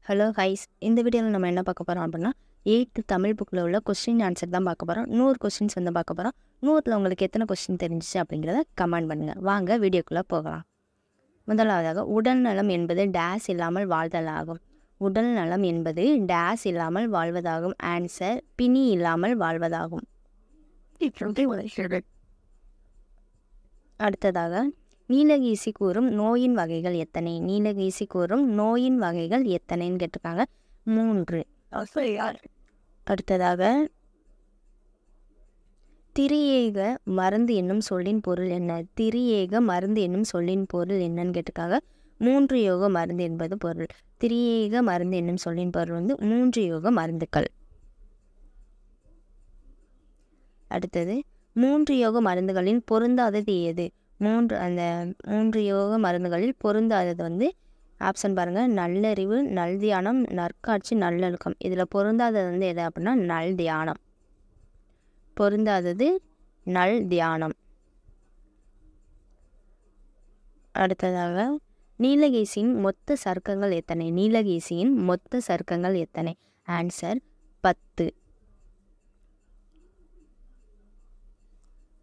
Hello guys, இந்த வீடியோவில் நம்ம என்ன பார்க்க போகிறோம் அப்படின்னா 8th தமிழ் புக்கில் உள்ள கொஸ்டின் ஆன்சர் தான் பார்க்க போகிறோம். 100 கொஸ்டின்ஸ் வந்து பார்க்க போகிறோம். 100ல் உங்களுக்கு எத்தனை கொஸ்டின் தெரிஞ்சிச்சு அப்படிங்கிறத கமெண்ட் பண்ணுங்கள். வாங்க வீடியோக்குள்ளே போகலாம். முதலாவதாக, உடல் நலம் என்பது டேஸ் இல்லாமல் வாழ்தல் ஆகும். உடல் நலம் என்பது டேஸ் இல்லாமல் வாழ்வதாகும். ஆன்சர் பிணி இல்லாமல் வாழ்வதாகும். அடுத்ததாக, நீலகீசி கூறும் நோயின் வகைகள் எத்தனை? நீலகீசி கூறும் நோயின் வகைகள் எத்தனைன்னு கேட்டிருக்காங்க. 3. அடுத்ததாக, திரியேக மருந்து என்னும் சொல்லின் பொருள் என்ன? திரியேக மருந்து என்னும் சொல்லின் பொருள் என்னன்னு கேட்டிருக்காங்க. 3 யோக மருந்து என்பது பொருள். திரியேக மருந்து என்னும் சொல்லின் பொருள் வந்து 3 யோக மருந்துக்கள். அடுத்தது, 3 யோக மருந்துகளில் பொருந்தாதது எது? 3 யோக மருந்துகளில் பொருந்தாதது வந்து ஆப்ஷன் பாருங்கள். நல்லறிவு, நல் தியானம், நற்காட்சி, நல்லொழுக்கம். இதில் பொருந்தாதது வந்து எது அப்படின்னா நல் தியானம். பொருந்தாதது நல் தியானம். அடுத்ததாக, நீலகேசியின் மொத்த சர்க்கங்கள் எத்தனை? நீலகேசியின் மொத்த சர்க்கங்கள் எத்தனை? ஆன்சர் 10.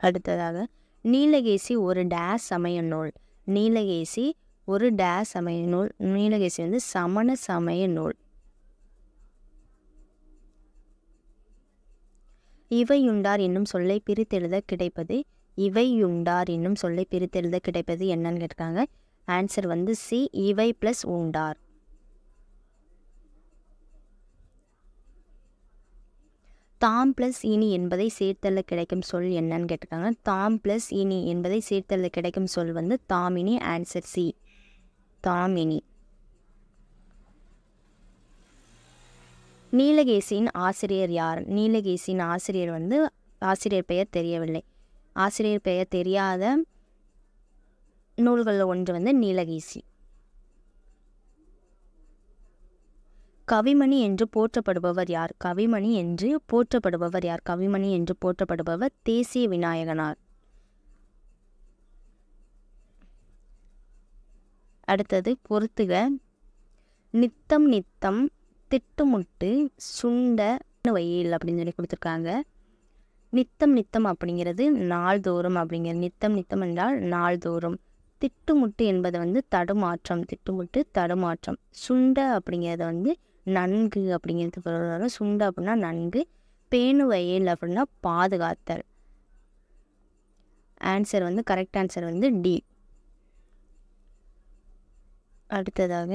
அடுத்ததாக, நீலகேசி ஒரு டேஸ் சமய நூல். நீலகேசி ஒரு டேஸ் சமய நூல். நீலகேசி வந்து சமண சமய நூல். இவையுண்டார் என்னும் சொல்லை பிரித்தெழுத கிடைப்பது. இவையுண்டார் என்னும் சொல்லை பிரித்தெழுத கிடைப்பது என்னன்னு கேட்டிருக்காங்க. ஆன்சர் வந்து சி, இவை ப்ளஸ் உண்டார். தாம் ப்ளஸ் இனி என்பதை சேர்த்தல்ல கிடைக்கும் சொல் என்னன்னு கேட்டிருக்காங்க. தாம் ப்ளஸ் இனி என்பதை சேர்த்தல்ல கிடைக்கும் சொல் வந்து தாமினி. Answer C, Damini. நீலகேசியின் ஆசிரியர் யார்? நீலகேசியின் ஆசிரியர் வந்து ஆசிரியர் பெயர் தெரியவில்லை. ஆசிரியர் பெயர் தெரியாத நூல்களில் ஒன்று வந்து நீலகேசி. கவிமணி என்று போற்றப்படுபவர் யார்? கவிமணி என்று போற்றப்படுபவர் யார்? கவிமணி என்று போற்றப்படுபவர் தேசிய விநாயகனார். அடுத்தது, பொறுத்துக. நித்தம் நித்தம் திட்டுமுட்டு சுண்ட வயல் அப்படின்னு சொல்லி கொடுத்துருக்காங்க. நித்தம் நித்தம் அப்படிங்கிறது நாள்தோறும் அப்படிங்கிறது. நித்தம் நித்தம் என்றால் நாள்தோறும். திட்டுமுட்டு என்பது வந்து தடுமாற்றம். திட்டுமுட்டு தடுமாற்றம். சுண்ட அப்படிங்கிறது வந்து நன்கு அப்படிங்கிறது பொருள். சுண்ட அப்படின்னா நன்கு. பேணுவயல் அப்படின்னா பாதுகாத்தல். ஆன்சர் வந்து கரெக்ட் ஆன்சர் வந்து டி. அடுத்ததாக,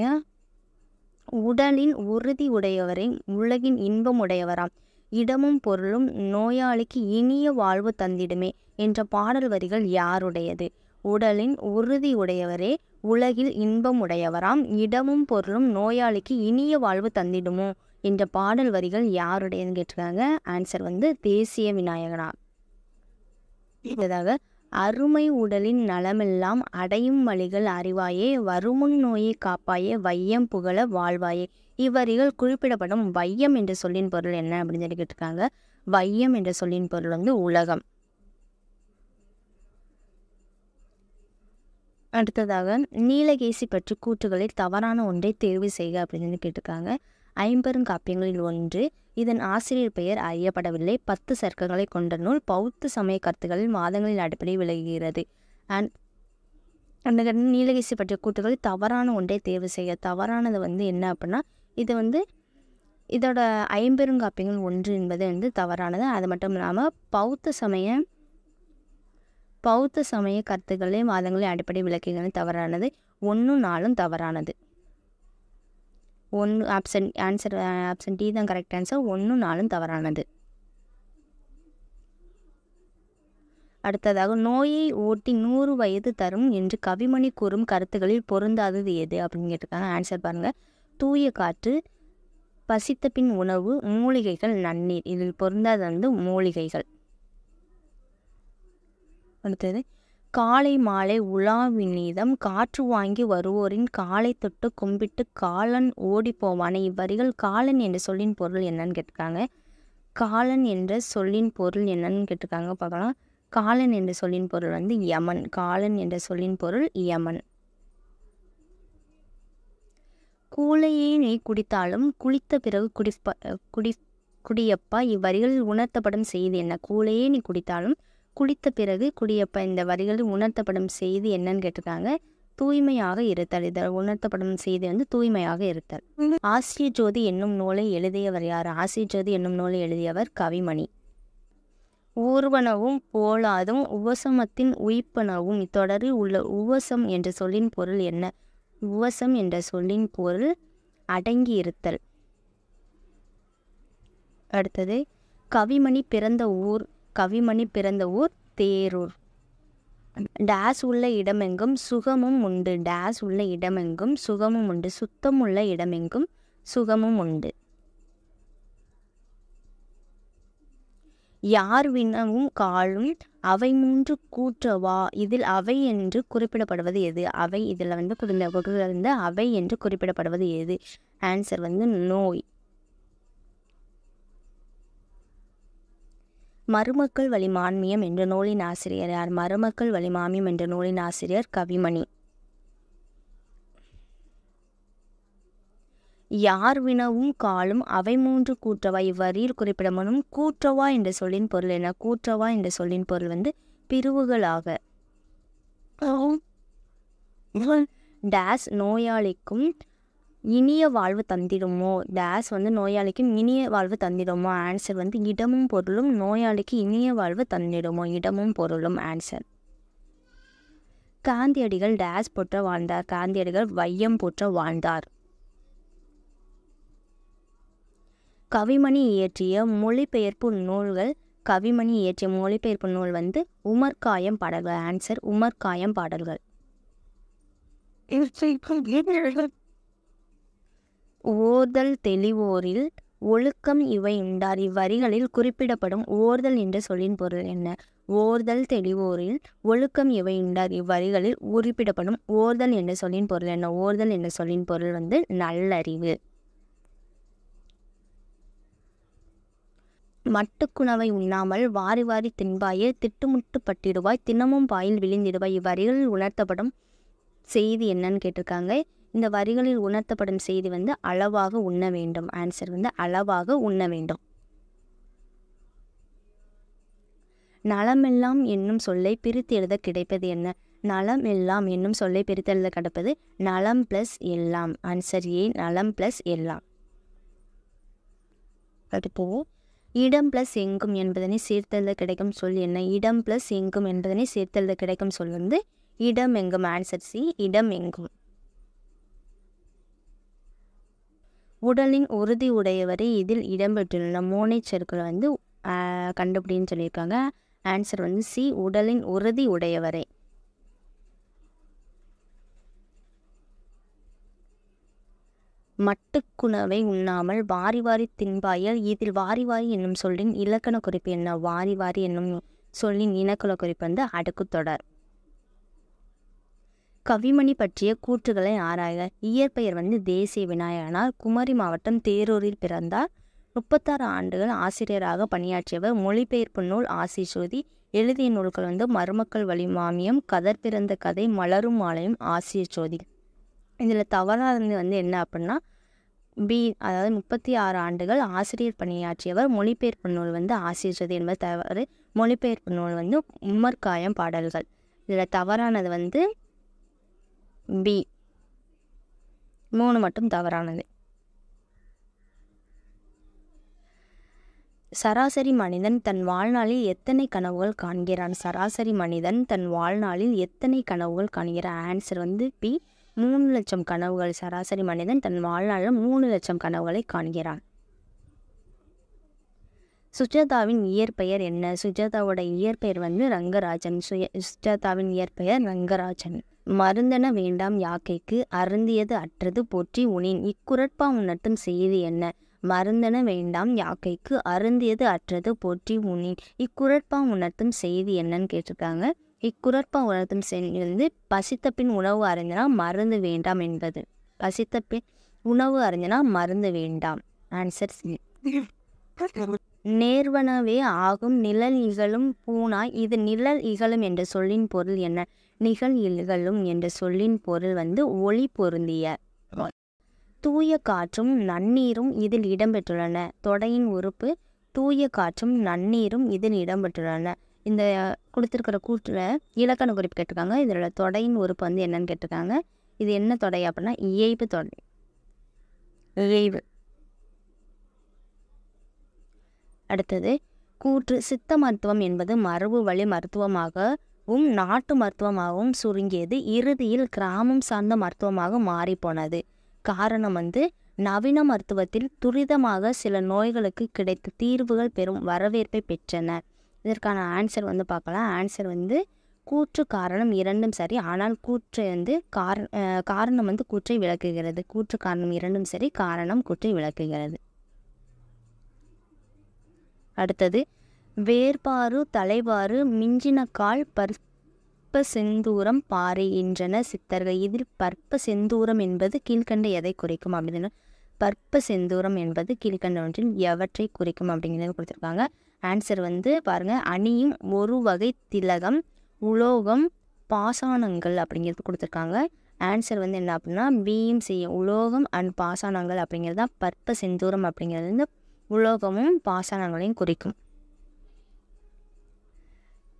உடலின் உறுதி உடையவரை உலகின் இன்பம் உடையவராம். இடமும் பொருளும் நோயாளிக்கு இனிய வாழ்வு தந்திடுமே என்ற பாடல் வரிகள் யாருடையது? உடலின் உறுதி உடையவரே உலகில் இன்பம் உடையவராம். இடமும் பொருளும் நோயாளிக்கு இனிய வாழ்வு தந்திடுமோ என்ற பாடல் வரிகள் யாருடையதுன்னு கேட்டிருக்காங்க. ஆன்சர் வந்து தேசிய விநாயகனார். இதற்காக, அருமை உடலின் நலமெல்லாம் அடையும் வழிகள் அறிவாயே, வருமுன் நோயை காப்பாயே, வையம் புகழ வாழ்வாயே. இவ்வரிகள் குறிப்பிடப்படும் வையம் என்ற சொல்லின் பொருள் என்ன அப்படின்னு சொல்லி கேட்டிருக்காங்க. வையம் என்ற சொல்லின் பொருள் வந்து உலகம். அடுத்ததாக, நீலகேசி பற்றி கூற்றுகளில் தவறான ஒன்றை தேர்வு செய்க அப்படின்னு கேட்டிருக்காங்க. ஐம்பெருங்காப்பியங்களில் ஒன்று. இதன் ஆசிரியர் பெயர் அறியப்படவில்லை. 10 சர்க்கங்களை கொண்ட நூல். பௌத்த சமய கருத்துக்களில் வாதங்களின் அடிப்படையில் விளங்குகிறது. அந்த நீலகேசி பற்றிய கூற்றுகளில் தவறான ஒன்றை தேர்வு செய்ய. தவறானது வந்து என்ன அப்படின்னா இது வந்து இதோட ஐம்பெருங்காப்பியங்கள் ஒன்று என்பது வந்து தவறானது. அது மட்டும் இல்லாமல் பௌத்த சமய கருத்துக்களின் வாதங்களின் அடிப்படை விளக்குகிறது தவறானது. 1, 4 தவறானது. 1 ஆப்ஷன் டி தான் கரெக்ட் ஆன்சர். 1, 4 தவறானது. அடுத்ததாக, நோயை ஓட்டி 100 வயது தரும் என்று கவிமணி கூறும் கருத்துக்களில் பொருந்தாதது எது அப்படின்னு கேட்டிருக்காங்க. ஆன்சர் பாருங்க. தூய காற்று, பசித்த பின் உணவு, மூலிகைகள், நன்னீர். இதில் பொருந்தாது வந்து மூலிகைகள். அடுத்தது, காலை மாலை உலாவினீதம் காற்று வாங்கி வருவோரின் காலை தொட்டு கும்பிட்டு காலன் ஓடி போவான. இவ்வரிகள் காலன் என்ற சொல்லின் பொருள் என்னன்னு கேட்டிருக்காங்க. காலன் என்ற சொல்லின் பொருள் என்னன்னு கேட்டிருக்காங்க. பார்க்கலாம். காலன் என்ற சொல்லின் பொருள் வந்து யமன். காலன் என்ற சொல்லின் பொருள் யமன். கூழையே நீ குடித்தாலும் குளித்த பிறகு குடியப்பா இவ்வரிகளில் உணர்த்தப்படும் செய்தி என்ன? கூழையே நீ குடித்தாலும் குளித்த பிறகு குடியப்பா இந்த வரிகளில் உணர்த்தப்படும் செய்தி என்னன்னு கேட்டிருக்காங்க. தூய்மையாக இருத்தல். இதில் உணர்த்தப்படும் செய்தி வந்து தூய்மையாக இருத்தல். ஆசிரிய ஜோதி என்னும் நூலை எழுதியவர் யார்? ஆசிரிய ஜோதி என்னும் நூலை எழுதியவர் கவிமணி. ஊர்வனவும் போலாதும் உவசமத்தின் உயிர்ப்பனவும் இத்தொடரில் உள்ள உவசம் என்ற சொல்லின் பொருள் என்ன? உவசம் என்ற சொல்லின் பொருள் அடங்கி இருத்தல். அடுத்தது கவிமணி பிறந்த ஊர். கவிமணி பிறந்த ஊர் தேரூர். டேஸ் உள்ள இடமெங்கும் சுகமும் உண்டு. டேஸ் உள்ள இடமெங்கும் சுகமும் உண்டு. சுத்தம் உள்ள இடமெங்கும் சுகமும் உண்டு. யார் வினவும் காலும் அவை மூன்று கூற்றவா. இதில் அவை என்று குறிப்பிடப்படுவது எது? அவை இதில் வந்து கொடுத்திருந்த அவை என்று குறிப்பிடப்படுவது எது? ஆன்சர் வந்து நோய். மருமக்கள் வழி மான்மியம் என்ற நூலின் ஆசிரியர் யார்? மருமக்கள் வழி மான்மியம் என்ற நூலின் ஆசிரியர் கவிமணி. யார் வினவும் காலும் அவை மூன்று கூற்றவா இவ்வரியில் குறிப்பிடப்படும் கூற்றவா என்ற சொல்லின் பொருள் என்ன? கூற்றவா என்ற சொல்லின் பொருள் வந்து பிரிவுகளாக. டேஸ் நோயாளிக்கும் இனிய வாழ்வு தந்திடுமோ. டேஸ் வந்து நோயாளிக்கும் இனிய வாழ்வு தந்திடுமோ. ஆன்சர் வந்து இடமும் பொருளும் நோயாளிக்கு இனிய வாழ்வு தந்திடுமோ. இடமும் பொருளும் ஆன்சர். காந்தியடிகள் டேஸ் போற்ற வாழ்ந்தார். காந்தியடிகள் வையம் போற்ற வாழ்ந்தார். கவிமணி இயற்றிய மொழிபெயர்ப்பு நூல்கள். கவிமணி இயற்றிய மொழிபெயர்ப்பு நூல் வந்து உமர்காயம் பாடல்கள். ஆன்சர் உமர்காயம் பாடல்கள். ஓர்தல் தெளிவோரில் ஒழுக்கம் இவை உண்டார். இவ்வரிகளில் குறிப்பிடப்படும் ஓர்தல் என்ற சொல்லின் பொருள் என்ன? ஓர்தல் தெளிவோரில் ஒழுக்கம் இவை உண்டார். இவ்வரிகளில் குறிப்பிடப்படும் ஓர்தல் என்ற சொல்லின் பொருள் என்ன? ஓர்தல் என்ற சொல்லின் பொருள் வந்து நல்லறிவு. மட்டுக்குணவை உண்ணாமல் வாரி வாரி தின்பாயே திட்டுமுட்டு பட்டிடுவாய் தினமும் பாயில் விழுந்திடுவாய். இவ்வரிகளில் உணர்த்தப்படும் செய்தி என்னன்னு கேட்டிருக்காங்க. இந்த வரிகளில் உணர்த்தப்படும் செய்தி வந்து அளவாக உண்ண வேண்டும். ஆன்சர் வந்து அளவாக உண்ண வேண்டும். நலமெல்லாம் என்னும் சொல்லை பிரித்து எழுத கிடைப்பது என்ன? நலம் எல்லாம் என்னும் சொல்லை பிரித்து எழுத கிடைப்பது நலம் பிளஸ் எல்லாம். ஆன்சர் ஏ நலம் பிளஸ் எல்லாம். அடுத்து இடம் பிளஸ் எங்கும் என்பதனை சேர்த்தெழுத கிடைக்கும் சொல் என்ன? இடம் பிளஸ் எங்கும் என்பதனை சேர்த்தெழுத கிடைக்கும் சொல் வந்து இடம் எங்கும். ஆன்சர் சி இடம் எங்கும். உடலின் உறுதி உடையவரை இதில் இடம்பெற்றுள்ள மோனைச் சொற்களை வந்து கண்டுபிடின்னு சொல்லியிருக்காங்க. ஆன்சர் வந்து சி உடலின் உறுதி உடையவரை. மட்டுக்குணவை உண்ணாமல் வாரி வாரி தின்பாயல் இதில் வாரி வாரி என்னும் சொல்லின் இலக்கண குறிப்பு என்ன? வாரி வாரி என்னும் சொல்லின் இலக்கண குறிப்பு வந்து அடுக்குத்தொடர். கவிமணி பற்றிய கூற்றுகளை ஆராய்க. இயற்பெயர் வந்து தேசிய விநாயகனார். குமரி மாவட்டம் தேரூரில் பிறந்தார். 36 ஆண்டுகள் ஆசிரியராக பணியாற்றியவர். மொழிபெயர்ப்பு நூல் ஆசிரிய ஜோதி. எழுதிய நூல்கள் வந்து மருமக்கள் வழி மாமியம், கதர் பிறந்த கதை, மலரும் மாலையும், ஆசிரிய ஜோதி. இதில் தவறானது வந்து என்ன அப்படின்னா பி, அதாவது 36 ஆண்டுகள் ஆசிரியர் பணியாற்றியவர். மொழிபெயர்ப்பு நூல் வந்து ஆசிரிய ஜோதி என்பது தவறு. மொழிபெயர்ப்பு நூல் வந்து உமர்காயம் பாடல்கள். இதில் தவறானது வந்து பி, 3 மட்டும் தவறானது. சராசரி மனிதன் தன் வாழ்நாளில் எத்தனை கனவுகள் காண்கிறான்? சராசரி மனிதன் தன் வாழ்நாளில் எத்தனை கனவுகள் காண்கிறான்? ஆன்சர் வந்து பி 3 லட்சம் கனவுகள். சராசரி மனிதன் தன் வாழ்நாளில் 3 லட்சம் கனவுகளை காண்கிறான். சுஜாதாவின் இயற்பெயர் என்ன? சுஜாதாவோட இயற்பெயர் வந்து ரங்கராஜன். சுஜாதாவின் இயற்பெயர் ரங்கராஜன். மருந்தென வேண்டாம் யாக்கைக்கு அருந்தியது அற்றது போற்றி உனின். இக்குறட்பா உணர்த்தும் செய்தி என்ன? மருந்தென வேண்டாம் யாக்கைக்கு அருந்தியது அற்றது போற்றி உனின். இக்குறட்பா உணர்த்தும் செய்தி என்னன்னு கேட்டிருக்காங்க. இக்குறட்பா உணர்த்தும் செய்தி வந்து பசித்த பின் உணவு அறிஞ்சனா மருந்து வேண்டாம் என்பது. பசித்த பின் உணவு அறிஞ்சனா மருந்து வேண்டாம். Answer C. நேர்வனவே ஆகும் நிழல் இகழும் பூனாய். இது நிழல் இகழும் என்ற சொல்லின் பொருள் என்ன? நிகழ் இகழும் என்ற சொல்லின் பொருள் வந்து ஒளி பொருந்திய. தூய காற்றும் நன்னீரும் இதில் இடம்பெற்றுள்ளன. தொடையின் உறுப்பு தூய காற்றும் நன்னீரும் இதில் இடம்பெற்றுள்ளன. இந்த கொடுத்துருக்கிற கூற்றில் இலக்கண குறிப்பு கேட்டிருக்காங்க. இதில் தொடையின் உறுப்பு வந்து என்னன்னு கேட்டிருக்காங்க. இது என்ன தொடை அப்படின்னா இயைபு தொடை. இயைபு. அடுத்தது கூற்று சித்த மருத்துவம் என்பது மரபு வழி மருத்துவமாகவும் நாட்டு மருத்துவமாகவும் சுருங்கியது. இறுதியில் கிராமம் சார்ந்த மருத்துவமாக மாறிப்போனது. காரணம் வந்து நவீன மருத்துவத்தில் துரிதமாக சில நோய்களுக்கு கிடைத்த தீர்வுகள் பெரும் வரவேற்பை பெற்றன. இதற்கான ஆன்சர் வந்து பார்க்கலாம். ஆன்சர் வந்து கூற்று காரணம் இரண்டும் சரி. ஆனால் கூற்றை வந்து காரணம் வந்து கூற்றை விளக்குகிறது. கூற்று காரணம் இரண்டும் சரி, காரணம் கூற்றை விளக்குகிறது. அடுத்தது வேர்பாறு தலைவாறு மிஞ்சின கால் பற்ப செந்தூரம் பாறைகின்றன சித்தர்கள். இதில் பற்ப செந்தூரம் என்பது கீழ்கண்ட எதை குறிக்கும் அப்படின்னா பற்ப செந்தூரம் என்பது கீழ்கண்ட ஒன்றில் எவற்றை குறிக்கும் அப்படிங்கிறது கொடுத்துருக்காங்க. ஆன்சர் வந்து பாருங்கள், அணியும் ஒரு வகை திலகம் உலோகம் பாசானங்கள் அப்படிங்கிறது கொடுத்துருக்காங்க. ஆன்சர் வந்து என்ன அப்படின்னா பியும் செய்யும் உலோகம் அண்ட் பாசானங்கள் அப்படிங்கிறது தான் பற்ப செந்தூரம் அப்படிங்கிறது வந்து உலோகமும் பாசானங்களையும் குறிக்கும்.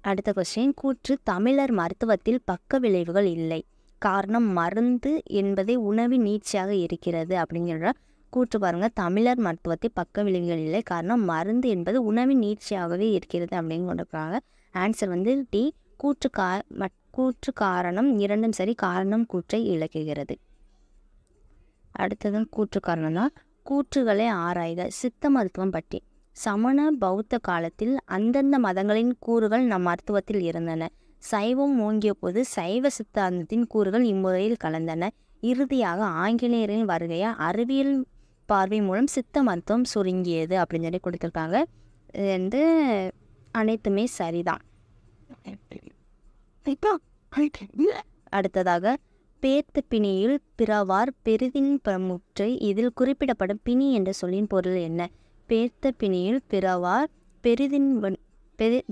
அடுத்த கொஸ்டின் கூற்று தமிழர் மருத்துவத்தில் பக்க விளைவுகள் இல்லை. காரணம் மருந்து என்பதே உணவின் நீட்சியாக இருக்கிறது அப்படிங்கிற கூற்று பாருங்க. தமிழர் மருத்துவத்தில் பக்க விளைவுகள் இல்லை. காரணம் மருந்து என்பது உணவின் நீட்சியாகவே இருக்கிறது அப்படின்னு கொண்டிருக்காங்க. ஆன்சர் வந்து டி. கூற்று காரணம் இரண்டும் சரி, காரணம் கூற்றை இழக்குகிறது. அடுத்தது கூற்று காரணம் தான். கூற்றுகளை ஆராய்க. சித்த மருத்துவம் பற்றி சமண பௌத்த காலத்தில் அந்தந்த மதங்களின் கூறுகள் நம் மருத்துவத்தில் இருந்தன. சைவம் ஓங்கிய போது சைவ சித்தாந்தத்தின் கூறுகள் இம்முறையில் கலந்தன. இறுதியாக ஆங்கிலேயரின் வருகையை அறிவியல் பார்வை மூலம் சித்த மருத்துவம் சுருங்கியது அப்படின்னு சொல்லி கொடுத்துருக்காங்க. இது வந்து அனைத்துமே சரிதான். அடுத்ததாக பேர்த்த பிணியில் பிறவார் பெரிதின்பமுற்றை. இதில் குறிப்பிடப்படும் பிணி என்ற சொல்லின் பொருள் என்ன? பேர்த்த பிணியில் பிறவார்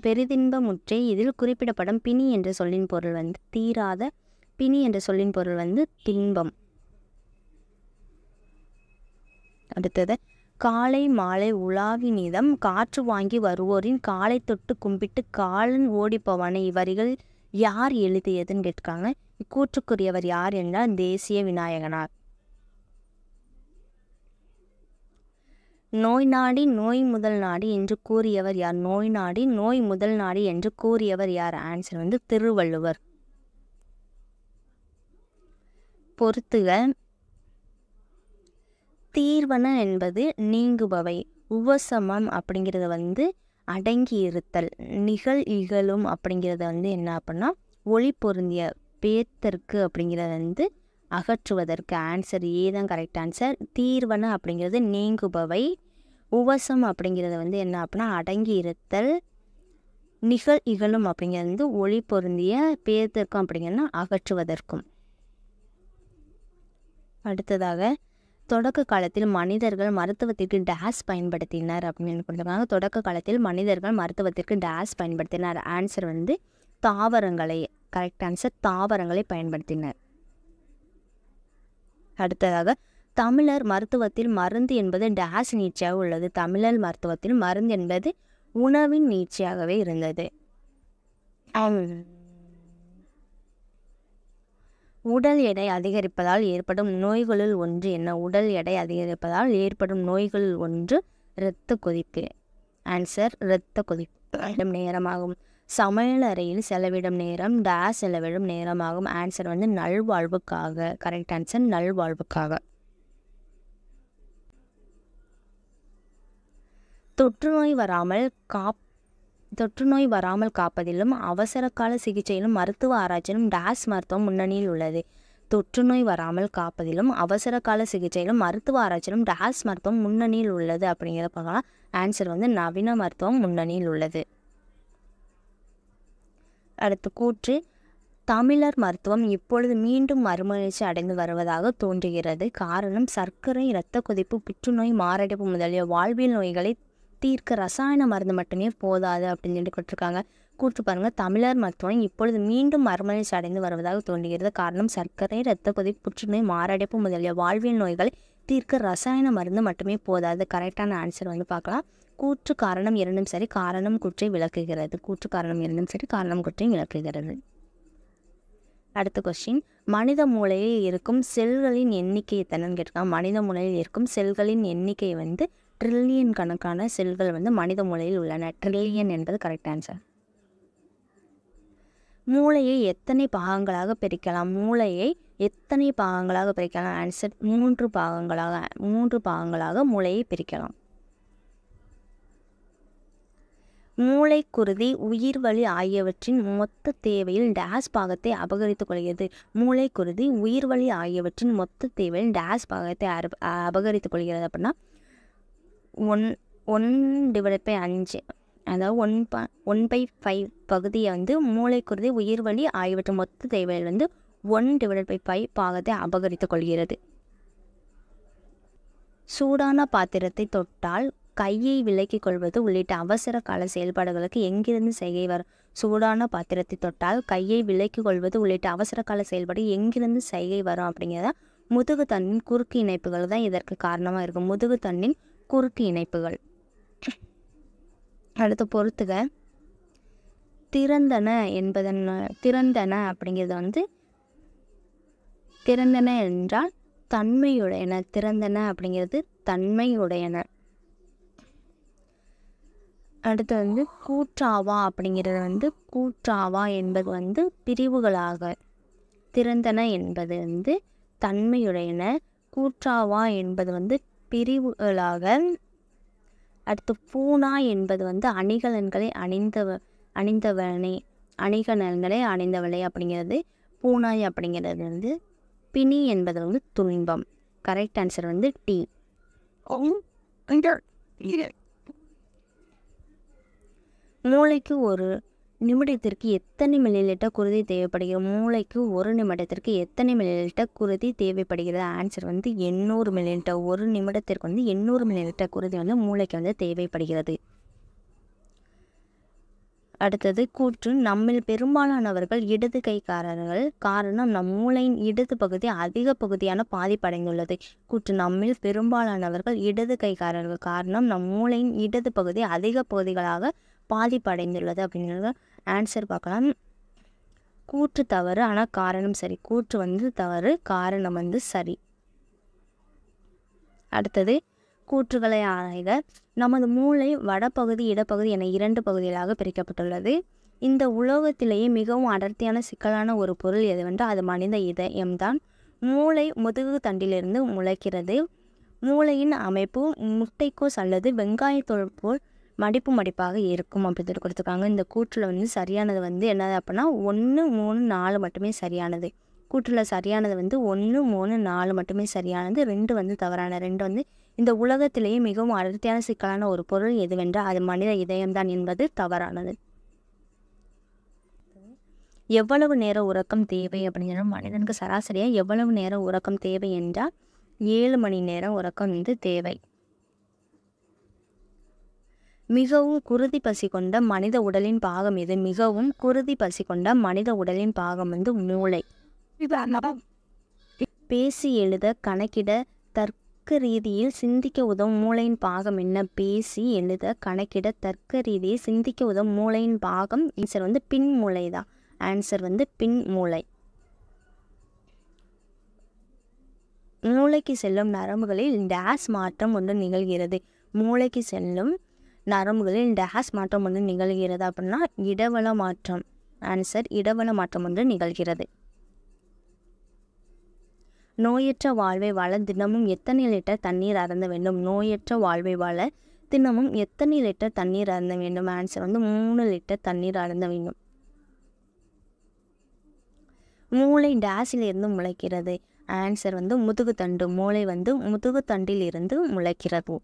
பெரிதின்பமுற்றை. இதில் குறிப்பிடப்படும் பிணி என்ற சொல்லின் பொருள் வந்து தீராத. பிணி என்ற சொல்லின் பொருள் வந்து துன்பம். அடுத்தது காலை மாலை உலாவி நீதம் காற்று வாங்கி வருவோரின் காலை தொட்டு கும்பிட்டு காலன் ஓடிப்போவான. இவ்வரிகள் யார் எழுதியதுன்னு கேட்காங்க. இக்கூற்றுக்குரியவர் யார் என்றால் தேசிய விநாயகனார். நோய் நாடி நோய் முதல் நாடி என்று கூறியவர் யார்? நோய் நாடி நோய் முதல் நாடி என்று கூறியவர் யார்? ஆன்சர் வந்து திருவள்ளுவர். பொறுத்துக. தீர்வன என்பது நீங்குபவை. உவசமம் அப்படிங்கிறது வந்து அடங்கி இருத்தல். நிகழ் இகழும் அப்படிங்கிறது வந்து என்ன அப்படின்னா ஒளி பொருந்திய. பேர்த்தற்கு அப்படிங்கிறத வந்து அகற்றுவதற்கு. ஆன்சர் ஏ தான் கரெக்ட் ஆன்சர். தீர்வன அப்படிங்கிறது நீங்குபவை. உவசம் அப்படிங்கிறது வந்து என்ன அப்படின்னா அடங்கி இருத்தல். நிகழ் இகழும் அப்படிங்கிறது வந்து ஒளி பொருந்திய. பேர்த்தற்கும் அப்படிங்கிறதுனா அகற்றுவதற்கும். அடுத்ததாக தொடக்க காலத்தில் மனிதர்கள் மருத்துவத்திற்கு டேஸ் பயன்படுத்தினர் அப்படின்னு கொடுத்துருக்காங்க. தொடக்க காலத்தில் மனிதர்கள் மருத்துவத்திற்கு டேஸ் பயன்படுத்தினர். ஆன்சர் வந்து தாவரங்களை. கரெக்ட் ஆன்சர் தாவரங்களை பயன்படுத்தினர். அடுத்ததாக தமிழர் மருத்துவத்தில் மருந்து என்பது டேஸ் நீட்சியாக உள்ளது. தமிழர் மருத்துவத்தில் மருந்து என்பது உணவின் நீட்சியாகவே இருந்தது. உடல் எடை அதிகரிப்பதால் ஏற்படும் நோய்களுள் ஒன்று என்ன? உடல் எடை அதிகரிப்பதால் ஏற்படும் நோய்களுள் ஒன்று இரத்த கொதிப்பு. ஆன்சர் இரத்த கொதிப்பு. நேரமாகும். சமையல் அறையில் செலவிடும் நேரம் டேஸ் செலவிடும் நேரமாகும். ஆன்சர் வந்து நல்வாழ்வுக்காக. Correct answer நல்வாழ்வுக்காக. தொற்றுநோய் வராமல் காப்பதிலும் அவசர கால சிகிச்சையிலும் மருத்துவ ஆராய்ச்சியிலும் டேஸ் மருத்துவம் முன்னணியில் உள்ளது. தொற்றுநோய் வராமல் காப்பதிலும் அவசர கால சிகிச்சையிலும் மருத்துவ ஆராய்ச்சியிலும் டேஸ் மருத்துவம் முன்னணியில் உள்ளது அப்படிங்கிறத பார்க்கலாம். ஆன்சர் வந்து நவீன மருத்துவம் முன்னணியில் உள்ளது. அடுத்து கூற்று தமிழர் மருத்துவம் இப்பொழுது மீண்டும் மறுமலர்ச்சி அடைந்து வருவதாக தோன்றுகிறது. காரணம் சர்க்கரை, இரத்த கொதிப்பு, புற்றுநோய், மாரடைப்பு முதலிய வாழ்வியல் நோய்களை தீர்க்க ரசாயன மருந்து மட்டுமே போதாது அப்படின்னு சொல்லி கொடுத்துருக்காங்க. கூற்று பாருங்க. தமிழர் மருத்துவம் இப்பொழுது மீண்டும் மறுமலர்ச்சி அடைந்து வருவதாக தோன்றுகிறது. காரணம் சர்க்கரை, இரத்த கொதிப்பு, புற்றுநோய், மாரடைப்பு முதலிய வாழ்வியல் நோய்களை இதற்கு ரசாயன மருந்து மட்டுமே போதாது. கரெக்டான ஆன்சர் வந்து பார்க்கலாம். கூற்று காரணம் இரண்டும் சரி, காரணம் கூற்றை விளக்குகிறது. கூற்று காரணம் இரண்டும் சரி, காரணம் கூற்றை விளக்குகிறது. அடுத்த கொஸ்டின், மனித மூளையில் இருக்கும் செல்களின் எண்ணிக்கை எத்தனைன்னு கேட்டிருக்காங்க. மனித மூளையில் இருக்கும் செல்களின் எண்ணிக்கை வந்து ட்ரில்லியன் கணக்கான செல்கள் வந்து மனித மூளையில் உள்ளன. ட்ரில்லியன் என்பது கரெக்ட் ஆன்சர். மூளையை எத்தனை பாகங்களாக பிரிக்கலாம்? மூளையை எத்தனை பாகங்களாக பிரிக்கலாம்? ஆன்சர் 3 பாகங்களாக. 3 பாகங்களாக மூளையை பிரிக்கலாம். மூளைக்குருதி உயிர்வளி ஆகியவற்றின் மொத்த தேவையில் டேஸ் பாகத்தை அபகரித்துக் கொள்கிறது. மூளைக்குருதி உயிர்வளி ஆகியவற்றின் மொத்த தேவையில் டேஸ் பாகத்தை அபகரித்துக் கொள்கிறது அப்படின்னா 1/5, அதாவது 1/5 பகுதியை வந்து மூளைக்குருதி உயிர்வளி ஆகியவற்றின் மொத்த தேவையில் வந்து 1/5 பாகத்தை அபகரித்துக் கொள்கிறது. சூடான பாத்திரத்தை தொட்டால் கையை விலக்கிக் கொள்வது உள்ளிட்ட அவசர கால செயல்பாடுகளுக்கு எங்கிருந்து செய்கை வரும்? சூடான பாத்திரத்தை தொட்டால் கையை விலக்கிக் கொள்வது உள்ளிட்ட அவசர கால செயல்பாடு எங்கிருந்து செய்கை வரும் அப்படிங்கிறத முதுகு தண்டின் குறுக்கு இணைப்புகள் தான் இதற்கு காரணமாக இருக்கும். முதுகு தண்டின் குறுக்கு இணைப்புகள். அடுத்து பொறுத்துக. திறந்தன அப்படிங்கிறது வந்து திறந்தன என்றால் தன்மையுடையன. திறந்தன அப்படிங்கிறது தன்மையுடையன. அடுத்து வந்து கூற்றாவா அப்படிங்கிறது வந்து கூற்றாவா என்பது வந்து பிரிவுகளாக. திறந்தன என்பது வந்து தன்மையுடையன, கூற்றாவா என்பது வந்து பிரிவுகளாக. அடுத்து பூனா என்பது வந்து அணிகலன்களை அணிந்தவளை அப்படிங்கிறது பூனாய் அப்படிங்கிறது வந்து. பிணி என்பது வந்து துன்பம். கரெக்ட் ஆன்சர் வந்து டி. மூளைக்கு ஒரு நிமிடத்திற்கு எத்தனை மில்லிலிட்டர் குருதி தேவைப்படுகிறது? மூளைக்கு ஒரு நிமிடத்திற்கு எத்தனை மில்லிலிட்டர் குருதி தேவைப்படுகிறது? ஆன்சர் வந்து 800 மில்லிலிட்டர். ஒரு நிமிடத்திற்கு வந்து 800 மில்லிலிட்டர் குருதி வந்து மூளைக்கு வந்து தேவைப்படுகிறது. அடுத்தது கூற்று, நம்மில் பெரும்பாலானவர்கள் இடது கைக்காரர்கள். காரணம், நம் மூளையின் இடது பகுதி அதிக பகுதியான பாதிப்படைந்துள்ளது. கூற்று, நம்மில் பெரும்பாலானவர்கள் இடது கைக்காரர்கள். காரணம், நம் மூளையின் இடது பகுதி அதிக பகுதிகளாக பாதிப்படைந்துள்ளது அப்படிங்கிறது. ஆன்சர் பார்க்கலாம். கூற்று தவறு, ஆனால் காரணம் சரி. கூற்று வந்து தவறு, காரணம் வந்து சரி. அடுத்தது கூற்றுகளை ஆராய்க. நமது மூளை வடபகுதி இடப்பகுதி என 2 பகுதிகளாக பிரிக்கப்பட்டுள்ளது. இந்த உலோகத்திலேயே மிகவும் அடர்த்தியான சிக்கலான ஒரு பொருள் எதுவென்றால் அது மனித இதயம்தான். மூளை முதுகு தண்டிலிருந்து முளைக்கிறது. மூளையின் அமைப்பு முட்டைக்கோஸ் அல்லது வெங்காயத்தோல் போல் மடிப்பாக இருக்கும் அப்படின்னு கொடுத்துருக்காங்க. இந்த கூற்றில் வந்து சரியானது வந்து என்னது அப்படின்னா 1, 3, 4 மட்டுமே சரியானது. கூற்றில் சரியானது வந்து 1, 3, 4 மட்டுமே சரியானது. 2 வந்து தவறான. 2 வந்து இந்த உலகத்திலேயே மிகவும் அடர்த்தியான சிக்கலான ஒரு பொருள் எதுவென்றால் அது மனித இதயம்தான் என்பது தவறானது. எவ்வளவு நேர உறக்கம் தேவை அப்படிங்கிற மனிதனுக்கு சராசரியாக எவ்வளவு நேரம் உறக்கம் தேவை என்றால் 7 மணி நேரம் உறக்கம் வந்து தேவை. மிகவும் குருதி பசி கொண்ட மனித உடலின் பாகம் எது? மிகவும் குருதி பசி கொண்ட மனித உடலின் பாகம் வந்து மூளை. பேசி எழுத கணக்கிட தர்க்க ரீதியில் சிந்திக்க உதவும் மூளையின் பாகம் என்ன? பேசி எழுத கணக்கிட தர்க்க ரீதியில் சிந்திக்க உதவும் மூளையின் பாகம் ஆன்சர் வந்து பின் மூளை தான். ஆன்சர் வந்து பின் மூளை. மூளைக்கு செல்லும் நரம்புகளில் டேஸ் மாற்றம் ஒன்று நிகழ்கிறது. மூளைக்கு செல்லும் நரம்புகளில் டேஸ் மாற்றம் ஒன்று நிகழ்கிறது அப்படின்னா இடவள மாற்றம். ஆன்சர் இடவள மாற்றம் ஒன்று நிகழ்கிறது. நோயற்ற வாழ்வை வாழ தினமும் எத்தனை லிட்டர் தண்ணீர் அருந்த வேண்டும்? நோயற்ற வாழ்வை வாழ தினமும் எத்தனை லிட்டர் தண்ணீர் அருந்த வேண்டும்? ஆன்சர் வந்து 3 லிட்டர் தண்ணீர் அருந்த வேண்டும். மூளை டேஸில் இருந்து முளைக்கிறது. ஆன்சர் வந்து முதுகுத்தண்டு. மூளை வந்து முதுகுத்தண்டில் இருந்து முளைக்கிறது.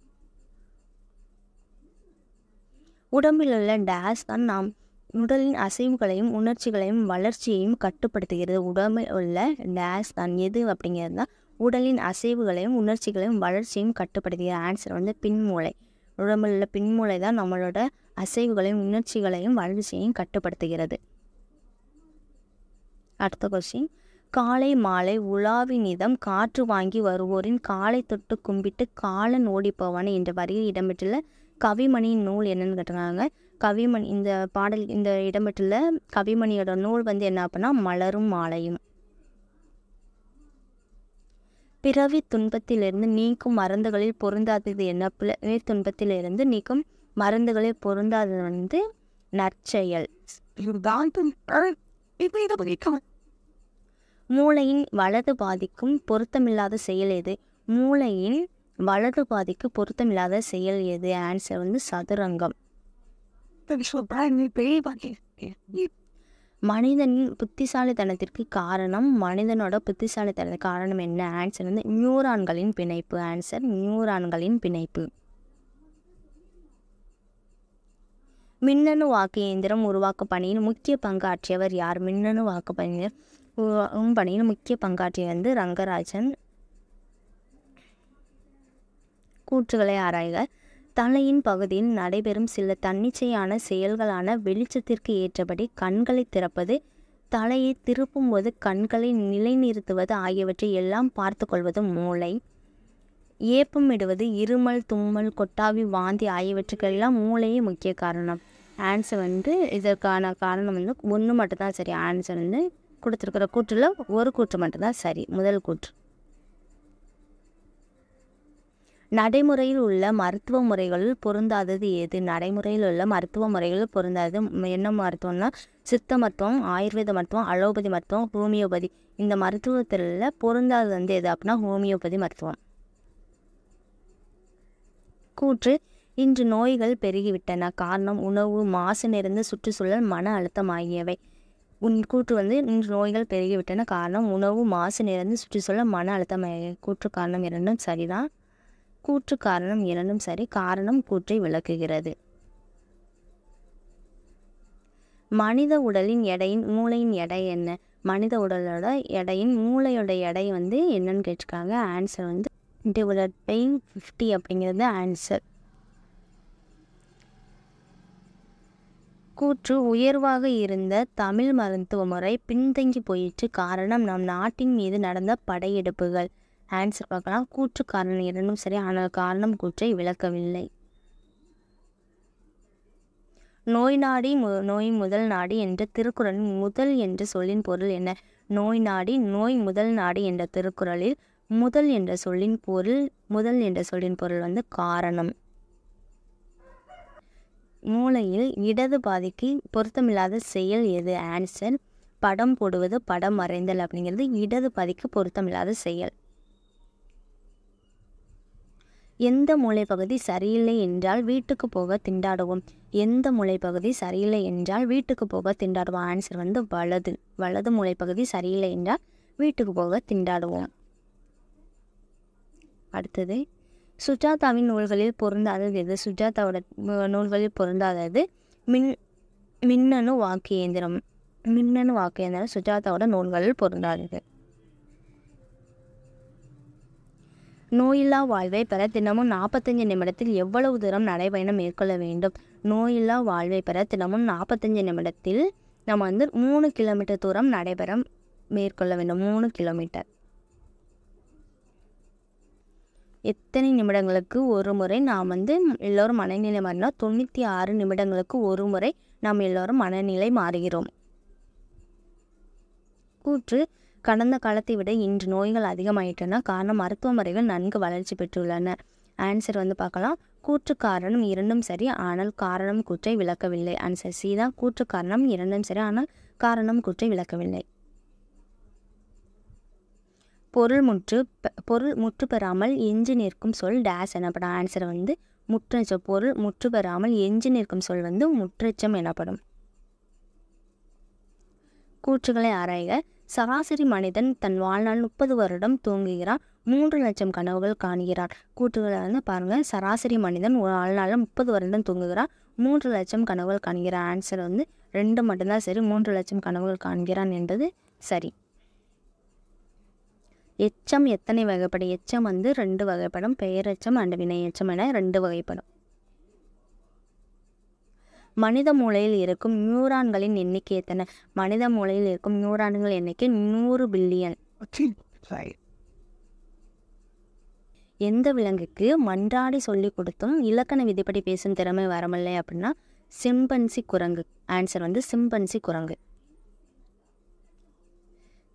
உடம்பில் உள்ள டேஸ் தான் நாம் உடலின் அசைவுகளையும் உணர்ச்சிகளையும் வளர்ச்சியையும் கட்டுப்படுத்துகிறது. உடம்பில் உள்ள டேஸ் தான் எது அப்படிங்கிறது தான் உடலின் அசைவுகளையும் உணர்ச்சிகளையும் வளர்ச்சியையும் கட்டுப்படுத்துகிறது. ஆன்சர் வந்து பின்மூளை. உடம்பில் உள்ள பின்மூளை தான் நம்மளோட அசைவுகளையும் உணர்ச்சிகளையும் வளர்ச்சியையும் கட்டுப்படுத்துகிறது. அடுத்த கொஸ்டின், காலை மாலை உலாவினிதம் காற்று வாங்கி வருவோரின் காலை தொட்டு கும்பிட்டு காலன் ஓடிப்போவான் என்ற வரியில் இடம்பெற்றுள்ள கவிமணியின் நூல் என்னன்னு கேட்டிருக்காங்க. கவிமணி இந்த பாடல் இந்த இடம்பெற்றுள்ள கவிமணியோட நூல் வந்து என்ன அப்படின்னா மலரும் மாலையும். பிறவி துன்பத்திலிருந்து நீக்கும் மருந்துகளில் பொருந்தாதது என்ன? பிறவி துன்பத்திலிருந்து நீக்கும் மருந்துகளில் பொருந்தாதது வந்து நற்செயல். மூளையின் வலது பாதிக்கும் பொருத்தமில்லாத செயல் எது? மூளையின் வலது பாதிக்கு பொருத்தமில்லாத செயல் எது? ஆன்சர் வந்து சதுரங்கம். மனிதனின் புத்திசாலித்தனத்திற்கு காரணம் மனிதனோட புத்திசாலித்தனத்துக்கு காரணம் என்ன? ஆன்சர் வந்து நியூரான்களின் பிணைப்பு. ஆன்சர் நியூரான்களின் பிணைப்பு. மின்னணு வாக்கு இயந்திரம் உருவாக்கும் பணியில் முக்கிய பங்காற்றியவர் யார்? மின்னணு வாக்கு பணியில் முக்கிய பங்காற்றியவர் வந்து ரங்கராஜன். கூற்றுகளை ஆராய்க. தலையின் பகுதியில் நடைபெறும் சில தன்னிச்சையான செயல்களான வெளிச்சத்திற்கு ஏற்றபடி கண்களை திறப்பது, தலையை திருப்பும் போது கண்களை நிலைநிறுத்துவது ஆகியவற்றை எல்லாம் பார்த்து கொள்வது மூளை. ஏப்பமிடுவது, இருமல், தும்மல், கொட்டாவி, வாந்தி ஆகியவற்றுக்கெல்லாம் மூளையே முக்கிய காரணம். ஆன்சர் வந்து இதற்கான காரணம் வந்து ஒன்று மட்டும்தான் சரி. ஆன்சர் வந்து கொடுத்துருக்கிற கூற்றில் ஒரு கூற்று மட்டும்தான் சரி. முதல் கூற்று. நடைமுறையில் உள்ள மருத்துவ முறைகளில் பொருந்தாதது எது? நடைமுறையில் உள்ள மருத்துவ முறைகளில் பொருந்தாதது என்ன மருத்துவம்னா சித்த மருத்துவம், ஆயுர்வேத மருத்துவம், அலோபதி மருத்துவம், ஹோமியோபதி. இந்த மருத்துவத்தில் பொருந்தாதது வந்து எது அப்படின்னா ஹோமியோபதி மருத்துவம். கூற்று. இன்று நோய்கள் பெருகிவிட்டன. காரணம் உணவு, மாசு நிறைந்த சுற்றுச்சூழல், மன அழுத்தம் ஆகியவை. கூற்று வந்து இன்று நோய்கள் பெருகிவிட்டன. காரணம் உணவு, மாசு நிறைந்த சுற்றுச்சூழல், மன அழுத்தம் ஆகியவை. கூற்று காரணம் இரண்டும் சரிதான். கூற்று காரணம் இரண்டும் சரி. காரணம் கூற்றை விளக்குகிறது. மனித உடலின் எடையின் மூளையின் எடை என்ன? மனித உடலோட எடையின் மூளையோட எடை வந்து என்னன்னு கேட்டிருக்காங்க. ஆன்சர் வந்து /50 அப்படிங்கிறது ஆன்சர். கூற்று. உயர்வாக இருந்த தமிழ் மருத்துவ முறை பின்தங்கி போயிற்று. காரணம் நம் நாட்டின் மீது நடந்த படையெடுப்புகள். ஆன்சர் பார்க்கலாம். கூற்று காரணம் இரண்டும் சரி. ஆனால் காரணம் கூற்றை விளக்கவில்லை. நோய் நாடி நோய் முதல் நாடி என்ற திருக்குறளின் முதல் என்ற சொல்லின் பொருள் என்ன? நோய் நாடி நோய் முதல் நாடி என்ற திருக்குறளில் முதல் என்ற சொல்லின் பொருள் வந்து காரணம். மூளையில் இடது பாதிக்கு பொருத்தமில்லாத செயல் எது? ஆன்சர் படம் போடுவது, படம் வரைந்தல் அப்படிங்கிறது இடது பாதிக்கு பொருத்தமில்லாத செயல். எந்த மூளைப்பகுதி சரியில்லை என்றால் வீட்டுக்கு போக திண்டாடுவோம்? எந்த மூளைப்பகுதி சரியில்லை என்றால் வீட்டுக்கு போக திண்டாடுவோம்? ஆன்சர் வந்து வலது மூளைப்பகுதி சரியில்லை என்றால் வீட்டுக்கு போக திண்டாடுவோம். அடுத்தது. சுஜாதாவின் நூல்களில் பொருந்தாதது எது? சுஜாதாவோட நூல்களில் பொருந்தாதது மின்னணு வாக்கு இயந்திரம். மின்னணு வாக்கு இயந்திரம் சுஜாதாவோட நூல்களில் பொருந்தாதது. நோயில்லா வாழ்வை பெற தினமும் 45 நிமிடத்தில் எவ்வளவு தூரம் நடைபயணம் மேற்கொள்ள வேண்டும்? நோயில்லா வாழ்வை பெற தினமும் 45 நிமிடத்தில் நம்ம வந்து 3 கிலோமீட்டர் தூரம் மேற்கொள்ள வேண்டும். 3 கிலோமீட்டர். எத்தனை நிமிடங்களுக்கு ஒரு முறை நாம் வந்து எல்லோரும் மனநிலை மாறினா 96 நிமிடங்களுக்கு ஒரு முறை நாம் எல்லோரும் மனநிலை மாறுகிறோம். கூற்று. கடந்த காலத்தை விட இன்று நோய்கள் அதிகமாயிட்டன. காரணம் மருத்துவ முறைகள் நன்கு வளர்ச்சி பெற்றுள்ளன. ஆன்சர் வந்து பார்க்கலாம். கூற்று காரணம் இரண்டும் சரி. ஆனால் காரணம் கூற்றை விளக்கவில்லை. ஆன்சர் சி தான். கூற்று காரணம் இரண்டும் சரி. ஆனால் காரணம் கூற்றை விளக்கவில்லை. பொருள் முற்று பெறாமல் எஞ்சி நிற்கும் சொல் டேஸ் எனப்படும். ஆன்சர் வந்து முற்றச்சம். பொருள் முற்று பெறாமல் எஞ்சி நிற்கும் சொல் வந்து முற்றச்சம் எனப்படும். கூற்றுகளை ஆராய்க. சராசரி மனிதன் தன் வாழ்நாள் 30 வருடம் தூங்குகிறான். 3 லட்சம் கனவுகள் காண்கிறான். கூற்றுகளை வந்து பாருங்க. சராசரி மனிதன் வாழ்நாள் 30 வருடம் தூங்குகிறான். 3 லட்சம் கனவுகள் காண்கிறான். ஆன்சர் வந்து 2 மட்டும்தான் சரி. 3 லட்சம் கனவுகள் காண்கிறான் என்பது சரி. எச்சம் எத்தனை வகைப்படும்? எச்சம் வந்து 2 வகைப்படும். பெயரெச்சம் அண்ட் வினையெச்சம் என 2 வகைப்படும். மனித மூளையில் இருக்கும் நியூரான்களின் எண்ணிக்கை எத்தனை? மனித மூளையில் இருக்கும் நியூரான்கள் எண்ணிக்கை 100 பில்லியன். எந்த விலங்குக்கு மன்றாடி சொல்லி கொடுத்தும் இலக்கண விதிப்படி பேசும் திறமை வரமில்லை அப்படின்னா சிம்பன்சி குரங்கு. ஆன்சர் வந்து சிம்பன்சி குரங்கு.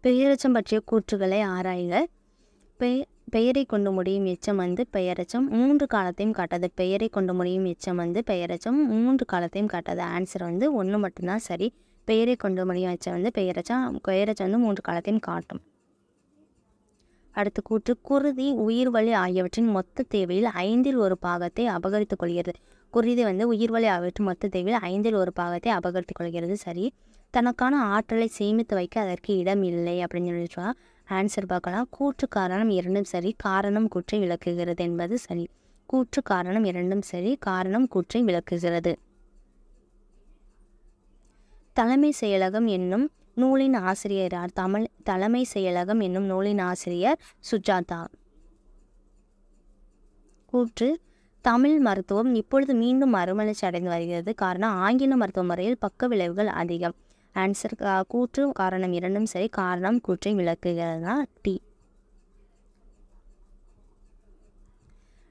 பெயரெச்சம் பற்றிய கூற்றுகளை ஆராய்க. பெயரை கொண்டு முடியும் எச்சம் வந்து பெயரெச்சம் 3 காலத்தையும் காட்டாது. பெயரை கொண்டு முடியும் எச்சம் வந்து பெயரெச்சம் 3 காலத்தையும் காட்டாது. ஆன்சர் வந்து 1 மட்டும்தான் சரி. பெயரை கொண்டு முடியும் எச்சம் வந்து பெயரெச்சம் வந்து 3 காலத்தையும் காட்டும். அடுத்த கூற்று, குருதி உயிர்வளி ஆகியவற்றின் மொத்த தேவையில் 5இல் 1 பாகத்தை அபகரித்துக் கொள்கிறது. குருதி வந்து உயிர்வளி ஆகியவற்றின் மொத்த தேவையில் 5இல் 1 பாகத்தை அபகரித்துக் கொள்கிறது. சரி. தனக்கான ஆற்றலை சேமித்து வைக்க அதற்கு இடம் இல்லை அப்படின்னு சொல்லிச்சா. ஆன்சர் பார்க்கலாம். கூற்று காரணம் இரண்டும் சரி, காரணம் கூற்றை விளக்குகிறது என்பது சரி. கூற்று காரணம் இரண்டும் சரி, காரணம் கூற்றை விளக்குகிறது. தலைமை செயலகம் என்னும் நூலின் ஆசிரியர் யார்? தலைமை செயலகம் என்னும் நூலின் ஆசிரியர் சுஜாதா. கூற்று, தமிழ் மருத்துவம் இப்பொழுது மீண்டும் மறுமலர்ச்சி அடைந்து வருகிறது. காரணம் ஆங்கில மருத்துவ முறையில் பக்க விளைவுகள் அதிகம். ஆன்சர் கூற்று காரணம் இரண்டும் சரி, காரணம் கூற்றை விளக்குகிறதுனா டி.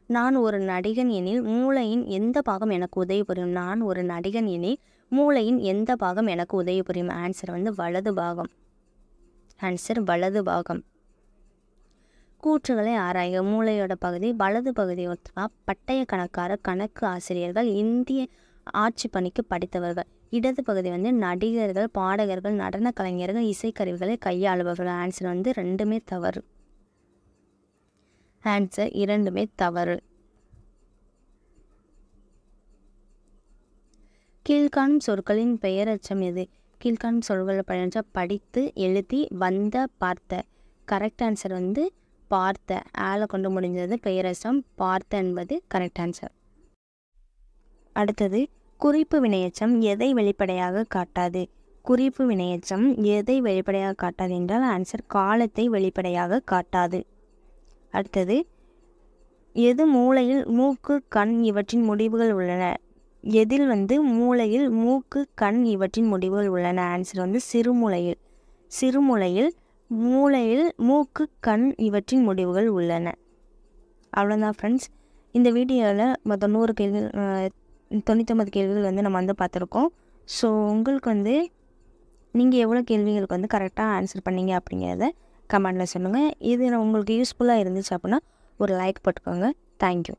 நான் ஒரு நடிகன் எனில் மூளையின் எந்த பாகம் எனக்கு உதவி புரியும்? நான் ஒரு நடிகன் எனில் மூளையின் எந்த பாகம் எனக்கு உதவி புரியும்? ஆன்சர் வந்து வலது பாகம். ஆன்சர் வலது பாகம். கூற்றுகளை ஆராய்க. மூளையோட பகுதி வலது பகுதி ஒருத்தா பட்டய கணக்காரர், கணக்கு ஆசிரியர்கள், இந்திய ஆட்சி பணிக்கு படித்தவர்கள். இடது பகுதி வந்து நடிகர்கள், பாடகர்கள், நடன கலைஞர்கள், இசைக்கருவிகளை கையாளுபவர்கள். ஆன்சர் வந்து ரெண்டுமே தவறு. ஆன்சர் இரண்டுமே தவறு. கீழ்காணும் சொற்களின் பெயரெச்சம் எது? கீழ்காணும் சொற்களின் பெயரெச்சம் படித்து, எழுதி, வந்த, பார்த்த. கரெக்ட் ஆன்சர் வந்து பார்த்த. ஆளை கொண்டு முடிஞ்சது பெயரெச்சம். பார்த்த என்பது கரெக்ட் ஆன்சர். அடுத்தது, குறிப்பு வினையெச்சம் எதை வெளிப்படையாக காட்டாது? குறிப்பு வினையெச்சம் எதை வெளிப்படையாக காட்டாது என்றால் ஆன்சர் காலத்தை வெளிப்படையாக காட்டாது. அடுத்தது, எது மூளையில் மூக்கு, கண் இவற்றின் முடிவுகள் உள்ளன? எதில் வந்து மூளையில் மூக்கு, கண் இவற்றின் முடிவுகள் உள்ளன? ஆன்சர் வந்து சிறுமூளையில். சிறுமூளையில் மூக்கு, கண் இவற்றின் முடிவுகள் உள்ளன. அவ்வளோதான் ஃப்ரெண்ட்ஸ். இந்த வீடியோவில் மொத்தம் 100 கேள்விகள் 99 கேள்விகள் வந்து நம்ம வந்து பார்த்துருக்கோம். ஸோ உங்களுக்கு வந்து நீங்கள் எவ்வளோ கேள்விகளுக்கு வந்து கரெக்டாக ஆன்சர் பண்ணீங்க அப்படிங்கிறத கமெண்டில் சொல்லுங்கள். இது உங்களுக்கு யூஸ்ஃபுல்லாக இருந்துச்சு அப்படின்னா ஒரு லைக் போட்டுக்கோங்க. தேங்க்யூ.